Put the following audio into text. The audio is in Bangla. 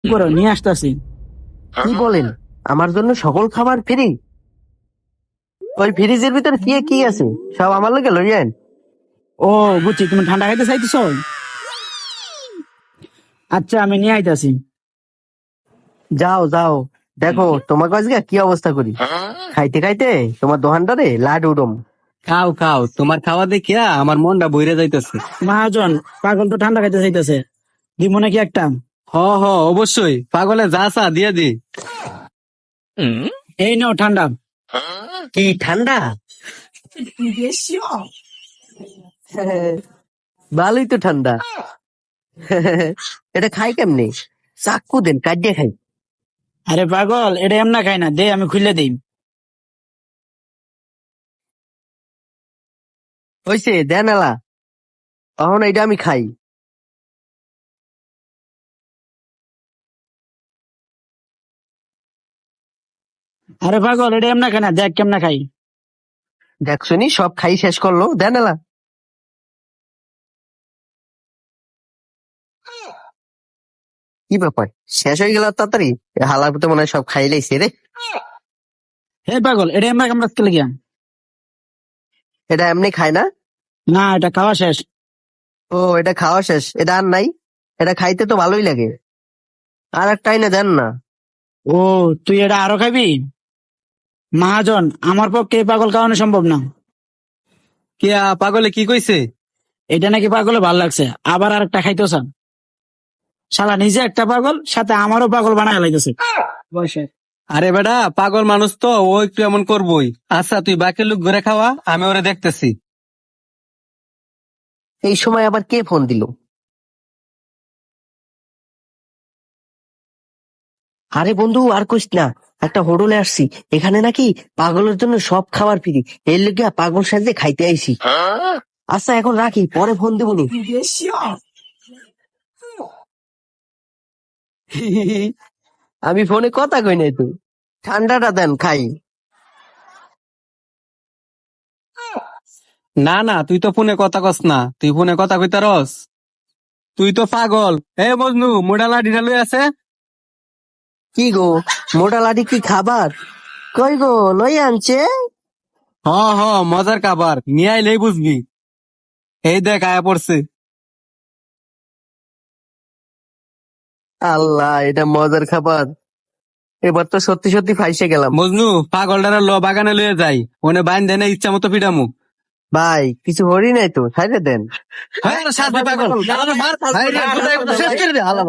করো, নিয়ে আসতেছি। কি বলেন? আমার জন্য সকল খাবার ফ্রি? ওই ফ্রিজের ভিতরে কি কি আছে সব আমার লোকে লইয়েন। ও, বুঝছি, তুমি ঠান্ডা খাইতে চাইতেছ। আচ্ছা, আমি নিয়ে আইতাছি। যাও যাও, দেখো তোমাকে আজকে কি অবস্থা করি। খাইতে খাইতে তোমার দোকানটারে লাড উডম। খাও খাও, তোমার খাওয়া দেখিয়া আমার মনটা বইরে যাইতেছে। মহাজন, পাগল তো ঠান্ডা খাইতে চাইতেছে, দিব নাকি একটা? হ হ, অবশ্যই, পাগলে যা চা দিয়ে দি। এই নাও ঠান্ডা। কি ঠান্ডা? ভালোই তো ঠান্ডা। এটা খাই কেমনি? চাক্কু দেন, কাটিয়ে খাই। আরে পাগল, এটা এমনা খাই না, দে আমি খুলে দিই। হইছে, দেন এলা। এখন এটা আমি খাই। আরে পাগল, এটা এমনা খাই না, দেখ কেমনা খাই। দেখছনি সব খাই শেষ করলো, দেন এলা। কি ব্যাপার, শেষ হয়ে গেল তাড়াতাড়ি? হালার তো মনে হয় সব খাই লাইছে রে। হে পাগল, এটা এমনা কামড়াতে গিয়া? এটা এমনি খায় না? না, এটা খাওয়া শেষ। ও, এটা খাওয়া শেষ, এটা আর নাই? এটা খাইতে তো ভালোই লাগে, আর একটাই না দেন না। ও, তুই এটা আরো খাবি? মহাজন, আমার পক্ষে এই পাগল খাওয়ানো সম্ভব না। কিয়া, পাগলে কি কইছে? এটা নাকি পাগলে ভাল লাগছে, আবার আর একটা খাইতে চান। শালা নিজে একটা পাগল, সাথে আমারও পাগল বানায় লাইতেছে বয়সে। আরে বেটা, পাগল মানুষ তো, ও একটু এমন করবই। আচ্ছা, তুই বাকি লোক ঘুরে খাওয়া, আমি ওরে দেখতেছি। এই সময় আবার কে ফোন দিল? আরে বন্ধু, আর কইস না, একটা হোটেলে আসছি, এখানে নাকি পাগলের জন্য সব খাবার ফ্রি। এর লিগে পাগল সাজে খাইতে আইছি। আচ্ছা এখন রাখি, পরে ফোন দিবনি। আমি ফোনে কথা কই নাই তো। ঠান্ডাটা দেন খাই। না না, তুই তো ফোনে কথা কস না, তুই ফোনে কথা কইতারস। তুই তো পাগল। এ মজনু, মোডালা ডিনা লই আছে। কি গো, মোটা লাঠি কি খাবার? কই গো, লই আনছে? হ হ, মজার খাবার নিয়ে আইলেই বুঝবি। এই দেখ আয়া পড়ছে। আল্লাহ, এটা মজার খাবার। এবার তো সত্যি সত্যি ফাইসে গেলাম। মজনু, পাগলটারে ল বাগানে লয়ে যাই, ওনে বাইন দেনে ইচ্ছা মতো পিডামু। ভাই, কিছু হরি নাই তো, ছাইড়ে দেন। হ্যাঁ, সাথে পাগল। মার, শেষ করে দে, হালাম।